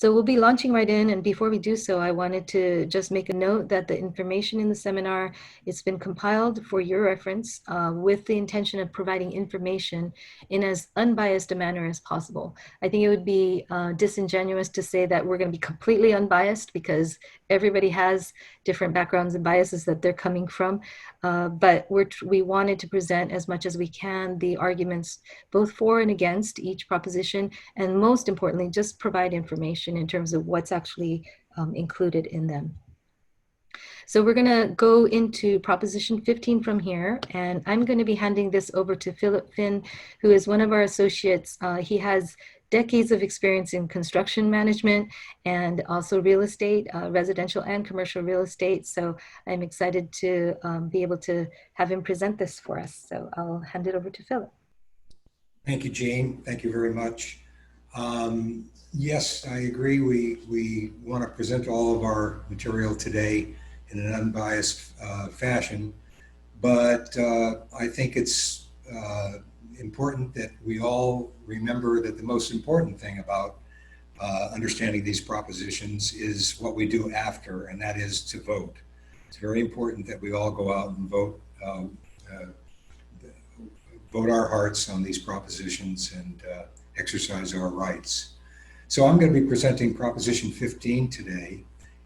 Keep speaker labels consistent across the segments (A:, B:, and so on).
A: So we'll be launching right in, and before we do so, I wanted to just make a note that the information in the seminar, it's been compiled for your reference with the intention of providing information in as unbiased a manner as possible. I think it would be disingenuous to say that we're going to be completely unbiased, because everybody has different backgrounds and biases that they're coming from. But we wanted to present as much as we can the arguments both for and against each proposition, and most importantly, just provide information in terms of what's actually included in them. So we're going to go into Proposition 15 from here, and I'm going to be handing this over to Philip Finn, who is one of our associates. He has decades of experience in construction management and also real estate, residential and commercial real estate. So I'm excited to be able to have him present this for us. So I'll hand it over to Philip.
B: Thank you, Jane. Thank you very much. Yes, I agree. We want to present all of our material today in an unbiased fashion, but I think it's important that we all remember that the most important thing about understanding these propositions is what we do after, and that is to vote. It's very important that we all go out and vote our hearts on these propositions and exercise our rights. So I'm going to be presenting Proposition 15 today,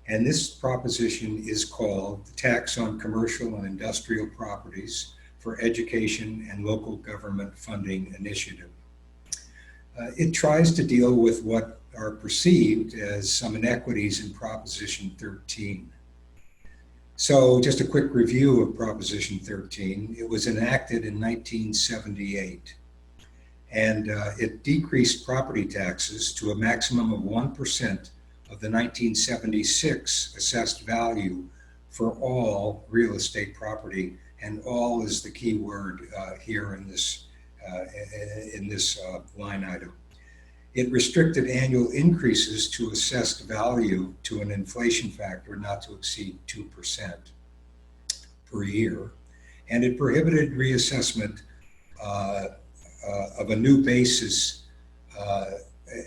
B: and this proposition is called the Tax on Commercial and Industrial Properties for Education and Local Government Funding Initiative. It tries to deal with what are perceived as some inequities in Proposition 13. So just a quick review of Proposition 13. It was enacted in 1978, and it decreased property taxes to a maximum of 1% of the 1976 assessed value for all real estate property, and all is the key word here in this line item. It restricted annual increases to assessed value to an inflation factor not to exceed 2% per year, and it prohibited reassessment of a new basis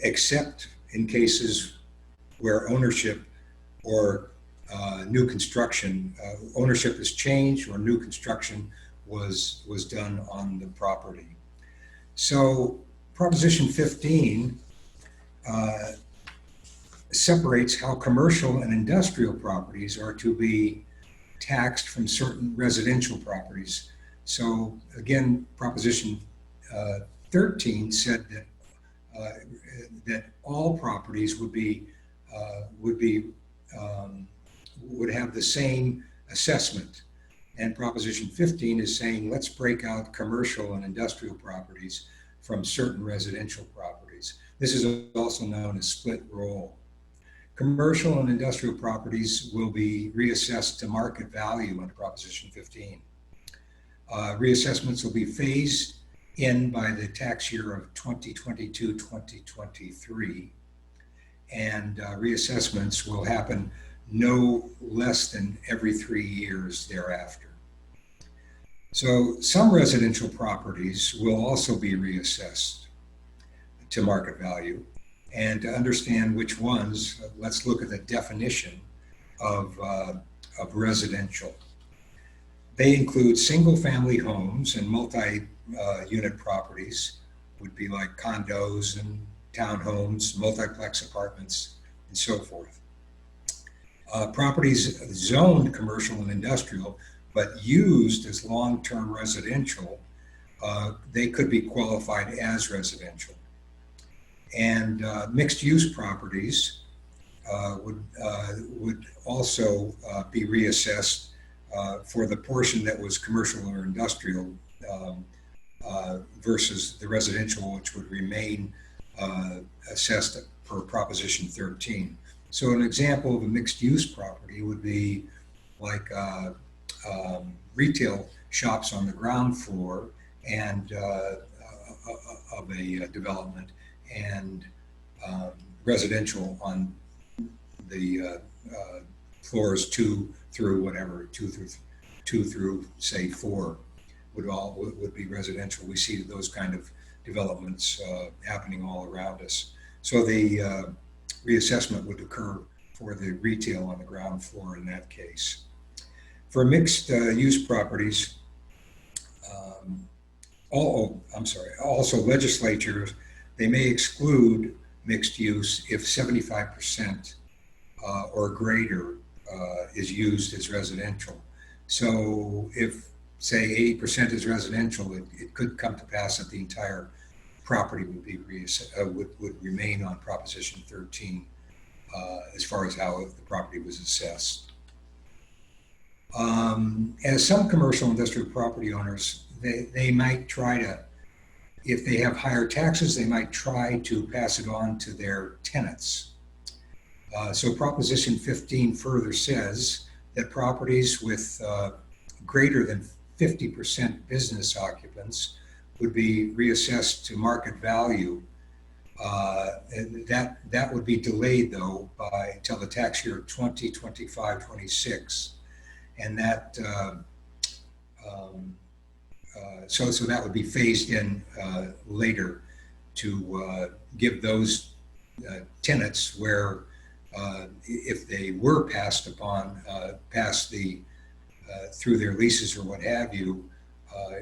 B: except in cases where ownership or new construction, ownership has changed or new construction was done on the property. So Proposition 15 separates how commercial and industrial properties are to be taxed from certain residential properties. So again, Proposition 13 said that all properties would have the same assessment, and Proposition 15 is saying let's break out commercial and industrial properties from certain residential properties. This is also known as split roll. Commercial and industrial properties will be reassessed to market value under Proposition 15. Reassessments will be phased in by the tax year of 2022-2023, and reassessments will happen no less than every 3 years thereafter. So some residential properties will also be reassessed to market value, and to understand which ones, let's look at the definition of residential. They include single-family homes and multi-unit properties, would be like condos and townhomes, multiplex apartments, and so forth. Properties zoned commercial and industrial, but used as long-term residential, they could be qualified as residential. And mixed-use properties would also be reassessed for the portion that was commercial or industrial versus the residential, which would remain assessed per Proposition 13. So an example of a mixed-use property would be like retail shops on the ground floor and of a development, and residential on the floors 2 through say 4 would be residential. We see those kind of developments happening all around us. So the reassessment would occur for the retail on the ground floor in that case. For mixed use properties, also legislatures, they may exclude mixed use if 75% or greater is used as residential. So if, say, 80% is residential, it could come to pass that the entire property would be would remain on Proposition 13 as far as how the property was assessed. As some commercial industrial property owners, they might try to, if they have higher taxes, they might try to pass it on to their tenants. So Proposition 15 further says that properties with greater than 50% business occupants would be reassessed to market value. And that would be delayed, though, until the tax year 2025-26, and that so that would be phased in later to give those tenants where if they were passed upon past the through their leases or what have you,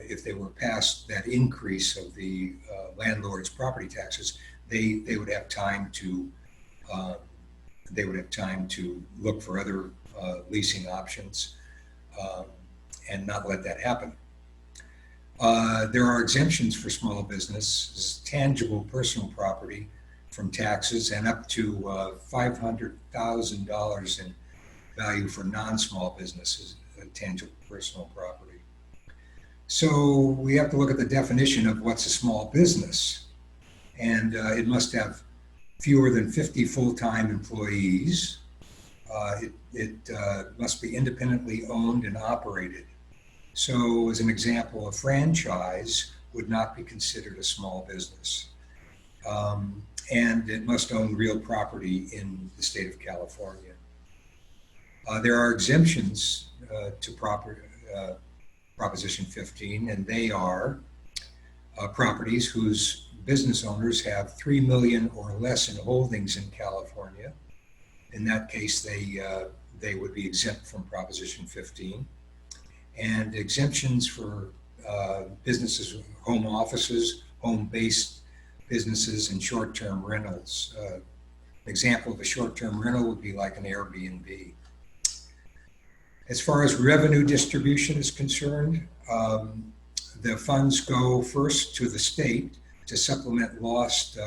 B: if they were past that increase of the landlord's property taxes, they would have time to look for other leasing options and not let that happen. There are exemptions for small business, tangible personal property from taxes, and up to $500,000 in value for non-small businesses, tangible personal property. So we have to look at the definition of what's a small business. And it must have fewer than 50 full-time employees. It must be independently owned and operated. So as an example, a franchise would not be considered a small business. And it must own real property in the state of California. There are exemptions to Proposition 15, and they are properties whose business owners have 3 million or less in holdings in California. In that case, they would be exempt from Proposition 15. And exemptions for businesses, home offices, home-based businesses, and short-term rentals. An example of a short-term rental would be like an Airbnb. As far as revenue distribution is concerned, the funds go first to the state to supplement lost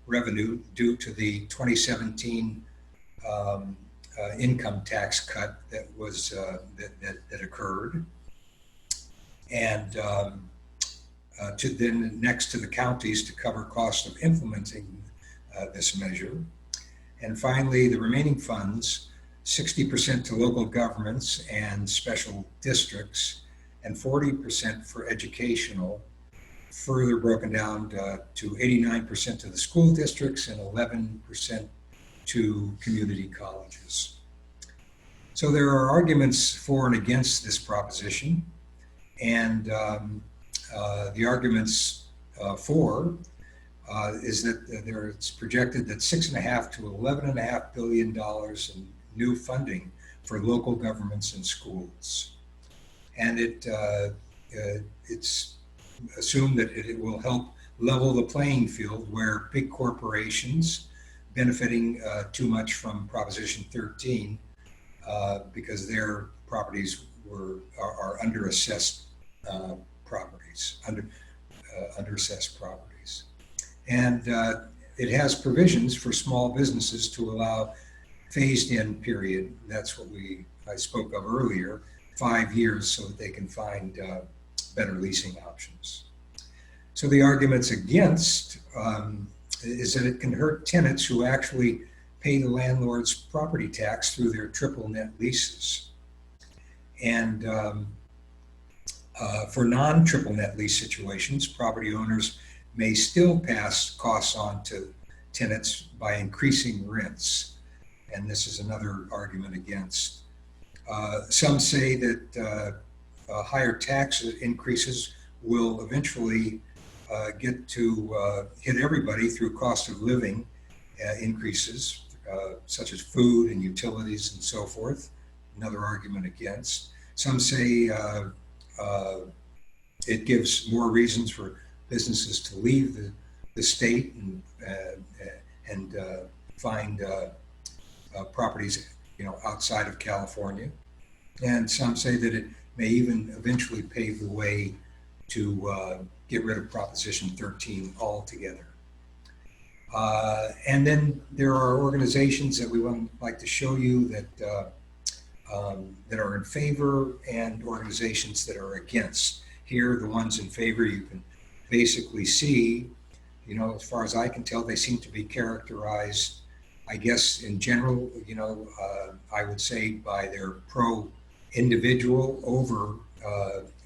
B: revenue due to the 2017 income tax cut that was that occurred, and then next to the counties to cover costs of implementing this measure, and finally the remaining funds, 60% to local governments and special districts, and 40% for educational, further broken down to 89% to the school districts and 11% to community colleges. So there are arguments for and against this proposition, and the arguments for is that it's projected that $6.5 to $11.5 billion in new funding for local governments and schools, and it's assumed that it will help level the playing field where big corporations benefiting too much from Proposition 13 because their properties are underassessed properties, underassessed properties, and it has provisions for small businesses to allow phased-in period. That's what I spoke of earlier, 5 years, so that they can find better leasing options. So the arguments against is that it can hurt tenants who actually pay the landlord's property tax through their triple net leases. And for non-triple net lease situations, property owners may still pass costs on to tenants by increasing rents. And this is another argument against. Some say that higher tax increases will eventually get to hit everybody through cost of living increases, such as food and utilities and so forth. Another argument against. Some say it gives more reasons for businesses to leave the state and find properties, outside of California. And some say that it may even eventually pave the way to get rid of Proposition 13 altogether. And then there are organizations that we would like to show you that are in favor, and organizations that are against. Here, the ones in favor, you can basically see, as far as I can tell, they seem to be characterized, I guess, in general, I would say by their pro-individual over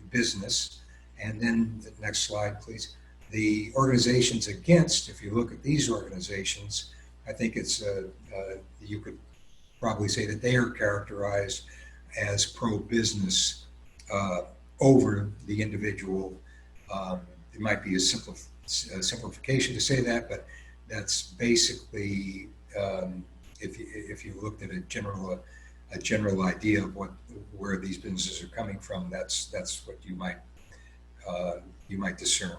B: business. And then the next slide, please. The organizations against, if you look at these organizations, I think it's, you could probably say that they are characterized as pro-business over the individual. It might be a simplification to say that, but that's basically, if you looked at a general idea of where these businesses are coming from, that's what you might discern.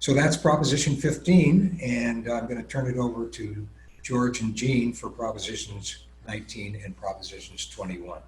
B: So that's Proposition 15, and I'm going to turn it over to George and Jean for Propositions 19 and Propositions 21.